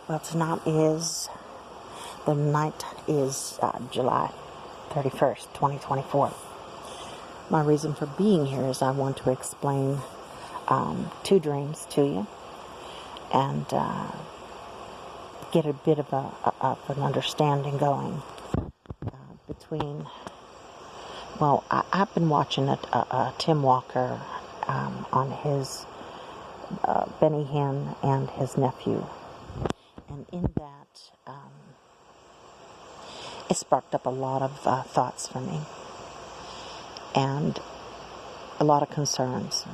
Well, the night is July 31st, 2024. My reason for being here is I want to explain two dreams to you and get a bit of an understanding going between. Well, I've been watching a Tim Walker on his Benny Hinn and his nephew. And in that, it sparked up a lot of thoughts for me and a lot of concerns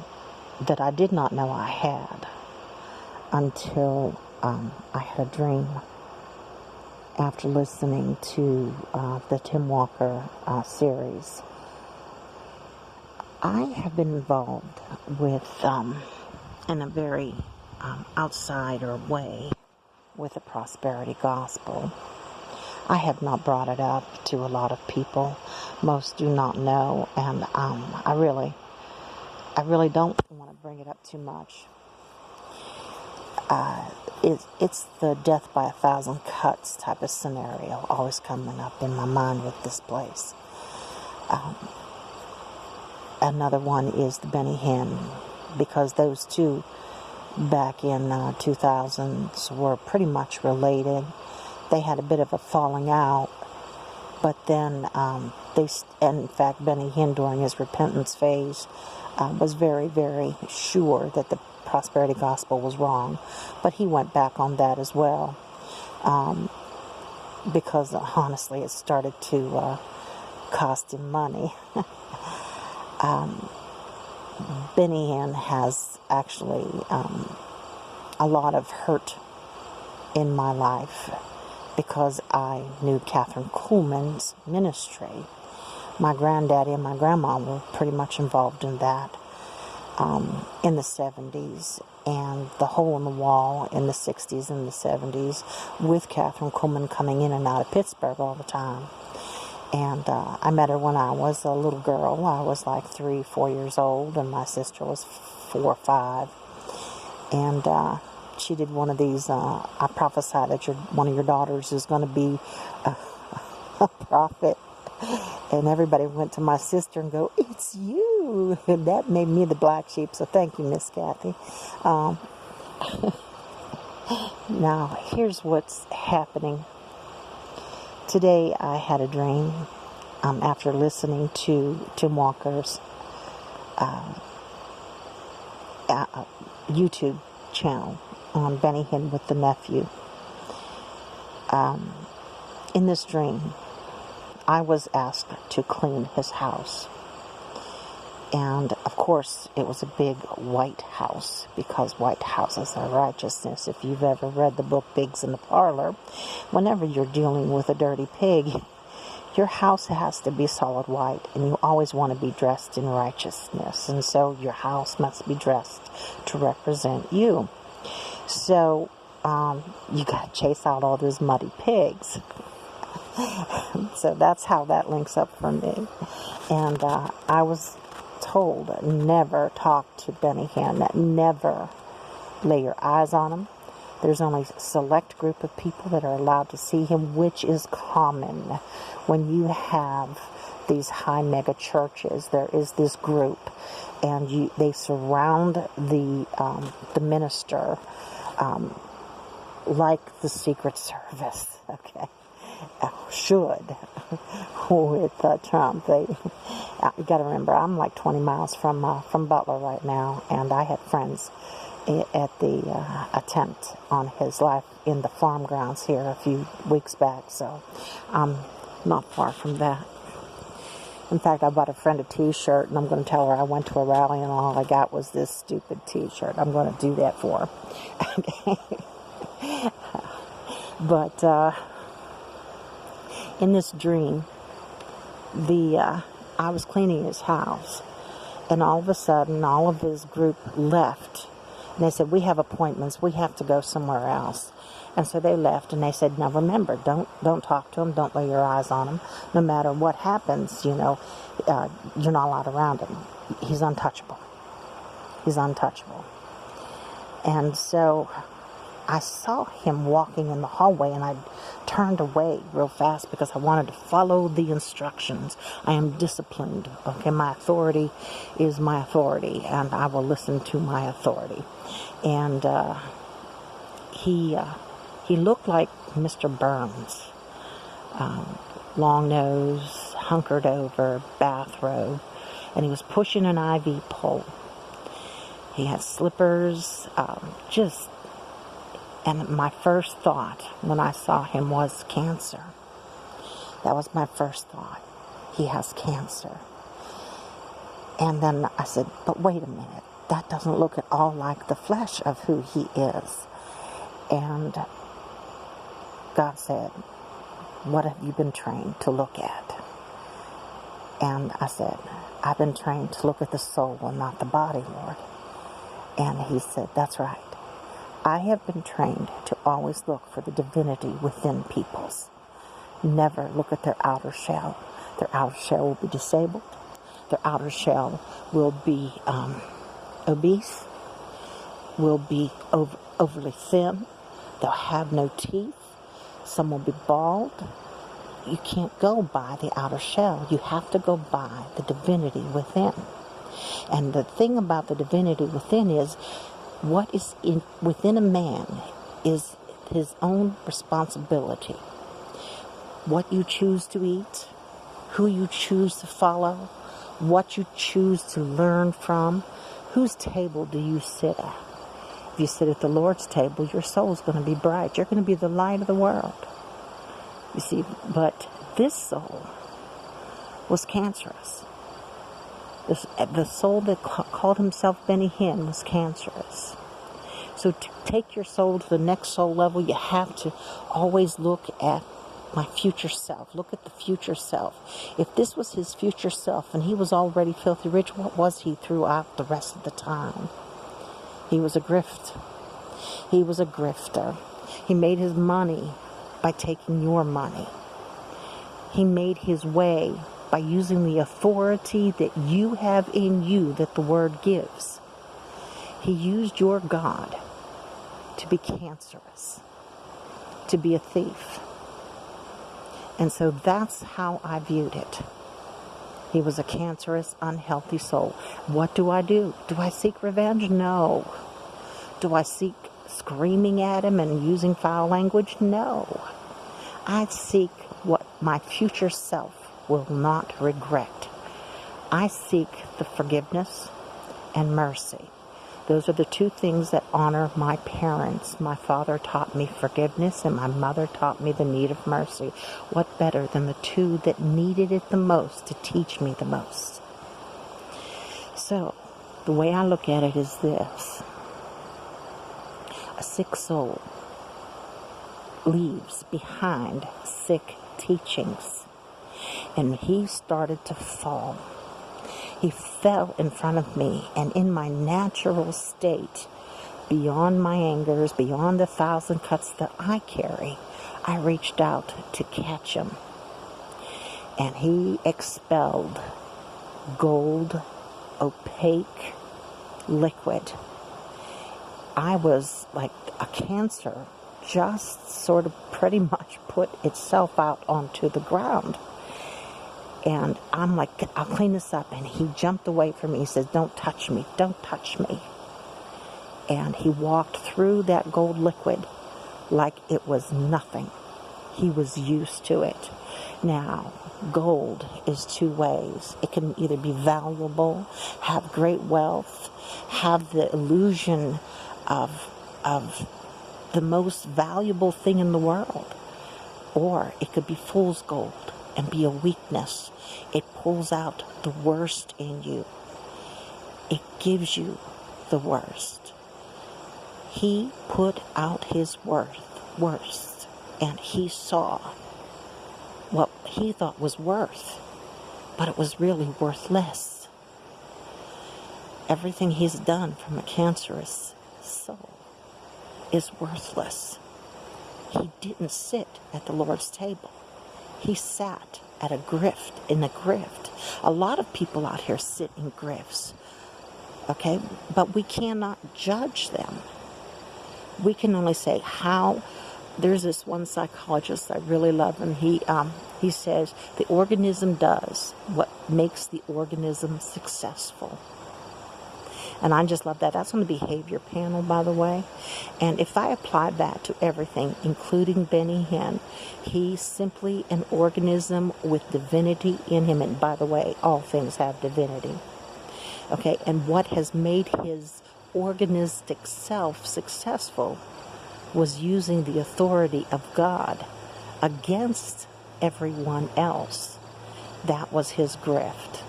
that I did not know I had until I had a dream after listening to the Tim Walker series. I have been involved with, in a very outsider way, with the prosperity gospel. I have not brought it up to a lot of people. Most do not know, and I really don't want to bring it up too much. It's the death by 1,000 cuts type of scenario always coming up in my mind with this place. Another one is the Benny Hinn, because those two back in 2000s were pretty much related. They had a bit of a falling out, but then in fact, Benny Hinn during his repentance phase was very, very sure that the prosperity gospel was wrong, but he went back on that as well, because honestly it started to cost him money. Benny Hinn has actually a lot of hurt in my life because I knew Catherine Kuhlman's ministry. My granddaddy and my grandma were pretty much involved in that in the 70s, and the Hole in the Wall in the 60s and the 70s, with Catherine Kuhlman coming in and out of Pittsburgh all the time. And I met her when I was a little girl. I was like 3-4 years old, and my sister was 4 or 5. And she did one of these, I prophesied that one of your daughters is going to be a prophet. And everybody went to my sister and go, "It's you." And that made me the black sheep, so thank you, Miss Kathy. Now, here's what's happening. Today I had a dream after listening to Tim Walker's YouTube channel on Benny Hinn with the nephew. In this dream, I was asked to clean his house. And, of course, it was a big white house, because white houses are righteousness. If you've ever read the book Pigs in the Parlor, whenever you're dealing with a dirty pig, your house has to be solid white, and you always want to be dressed in righteousness. And so your house must be dressed to represent you. So you got to chase out all those muddy pigs. So that's how that links up for me. And I was told, never talk to Benny Hinn, never lay your eyes on him. There's only a select group of people that are allowed to see him, which is common. When you have these high mega churches, there is this group, and they surround the minister like the Secret Service, okay? Should with Trump. You got to remember, I'm like 20 miles from Butler right now, and I had friends at the attempt on his life in the farm grounds here a few weeks back, so I'm not far from that. In fact, I bought a friend a t-shirt, and I'm going to tell her I went to a rally and all I got was this stupid t-shirt. I'm going to do that for her. Okay. But in this dream, I was cleaning his house, and all of a sudden, all of his group left. And they said, "We have appointments. We have to go somewhere else." And so they left, and they said, "Now remember, don't talk to him. Don't lay your eyes on him. No matter what happens, you're not allowed around him. He's untouchable. He's untouchable." And so I saw him walking in the hallway, and I turned away real fast because I wanted to follow the instructions. I am disciplined. Okay, my authority is my authority, and I will listen to my authority. And he looked like Mr. Burns. Long nose, hunkered over, bathrobe, and he was pushing an IV pole. He had slippers, and my first thought when I saw him was cancer. That was my first thought. He has cancer. And then I said, but wait a minute, that doesn't look at all like the flesh of who he is. And God said, what have you been trained to look at? And I said, I've been trained to look at the soul and not the body, Lord. And he said, that's right. I have been trained to always look for the divinity within peoples. Never look at their outer shell. Their outer shell will be disabled. Their outer shell will be obese, will be overly thin. They'll have no teeth. Some will be bald. You can't go by the outer shell. You have to go by the divinity within. And the thing about the divinity within is what is within a man is his own responsibility. What you choose to eat, who you choose to follow, what you choose to learn from, whose table do you sit at? If you sit at the Lord's table, your soul's going to be bright. You're going to be the light of the world. You see, but this soul was cancerous. The soul that called himself Hinn was cancerous. So to take your soul to the next soul level, you have to always look at my future self. Look at the future self. If this was his future self and he was already filthy rich, what was he throughout the rest of the time? He was a grift. He was a grifter. He made his money by taking your money. He made his way by using the authority that you have in you that the Word gives. He used your God to be cancerous, to be a thief. And so that's how I viewed it. He was a cancerous, unhealthy soul. What do? Do I seek revenge? No. Do I seek screaming at him and using foul language? No. I seek what my future self will not regret. I seek the forgiveness and mercy. Those are the two things that honor my parents. My father taught me forgiveness and my mother taught me the need of mercy. What better than the two that needed it the most to teach me the most? So, the way I look at it is this. A sick soul leaves behind sick teachings. And he started to fall. He fell in front of me, and in my natural state, beyond my angers, beyond the 1,000 cuts that I carry, I reached out to catch him. And he expelled gold, opaque liquid. I was like a cancer, just sort of pretty much put itself out onto the ground. And I'm like, I'll clean this up. And he jumped away from me. He says, don't touch me. Don't touch me. And he walked through that gold liquid like it was nothing. He was used to it. Now, gold is two ways. It can either be valuable, have great wealth, have the illusion of the most valuable thing in the world. Or it could be fool's gold and be a weakness. It pulls out the worst in you. It gives you the worst. He put out his worst, and he saw what he thought was worth, but it was really worthless. Everything he's done from a cancerous soul is worthless. He didn't sit at the Lord's table. He sat at a grift. A lot of people out here sit in grifts, okay? But we cannot judge them. we can only say how. There's this one psychologist I really love, and he says the organism does what makes the organism successful. And I just love that. That's on the behavior panel, by the way. And if I apply that to everything, including Benny Hinn, he's simply an organism with divinity in him. And by the way, all things have divinity. Okay, and what has made his organistic self successful was using the authority of God against everyone else. That was his grift.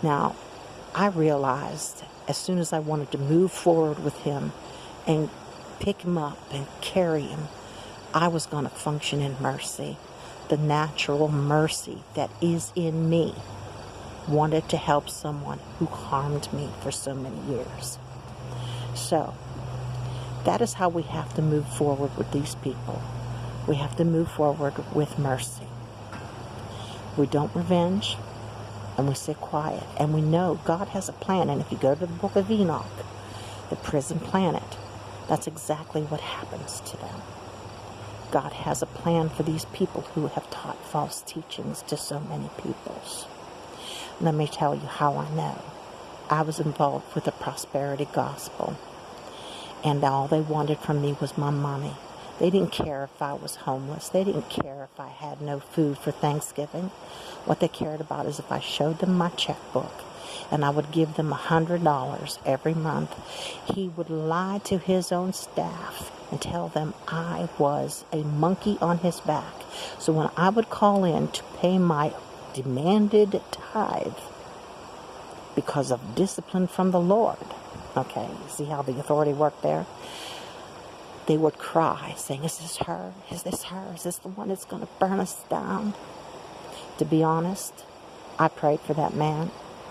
Now, I realized as soon as I wanted to move forward with him and pick him up and carry him, I was going to function in mercy. The natural mercy that is in me wanted to help someone who harmed me for so many years. So, that is how we have to move forward with these people. We have to move forward with mercy. We don't revenge, and we sit quiet. And we know God has a plan. And if you go to the book of Enoch, the prison planet, that's exactly what happens to them. God has a plan for these people who have taught false teachings to so many peoples. Let me tell you how I know. I was involved with the prosperity gospel. And all they wanted from me was my money. They didn't care if I was homeless. They didn't care if I had no food for Thanksgiving. What they cared about is if I showed them my checkbook and I would give them $100 every month, he would lie to his own staff and tell them I was a monkey on his back. So when I would call in to pay my demanded tithe because of discipline from the Lord, okay, see how the authority worked there? They would cry, saying, is this her? Is this her? Is this the one that's going to burn us down? To be honest, I prayed for that man.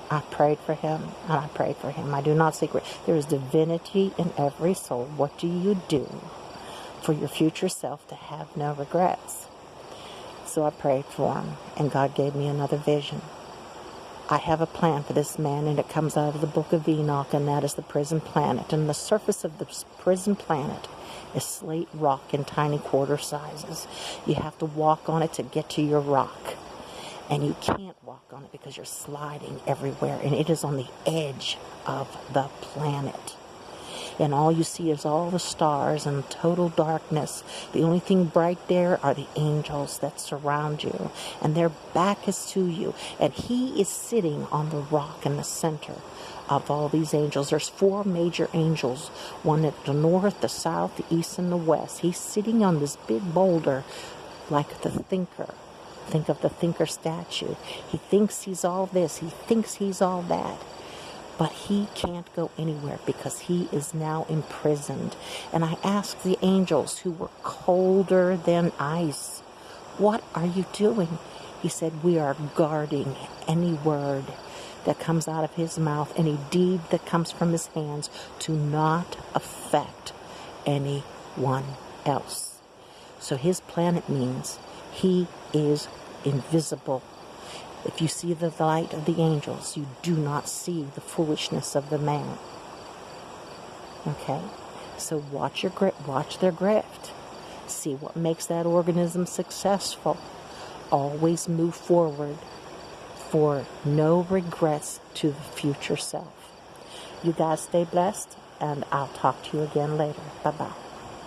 I prayed for him, and I prayed for him. I do not secret. There is divinity in every soul. What do you do for your future self to have no regrets? So I prayed for him, and God gave me another vision. I have a plan for this man, and it comes out of the book of Enoch, and that is the prison planet. And the surface of the prison planet is slate rock in tiny quarter sizes. You have to walk on it to get to your rock. And you can't walk on it because you're sliding everywhere. And it is on the edge of the planet. And all you see is all the stars and total darkness. The only thing bright there are the angels that surround you. And their back is to you. And he is sitting on the rock in the center of all these angels. There's 4 major angels. One at the north, the south, the east, and the west. He's sitting on this big boulder like the thinker. Think of the thinker statue. He thinks he's all this. He thinks he's all that. But he can't go anywhere because he is now imprisoned. And I asked the angels, who were colder than ice, what are you doing? He said, we are guarding any word that comes out of his mouth, any deed that comes from his hands, to not affect anyone else. So his planet means he is invisible. If you see the light of the angels, you do not see the foolishness of the man. Okay? So watch their grift. See what makes that organism successful. Always move forward for no regrets to the future self. You guys stay blessed, and I'll talk to you again later. Bye-bye.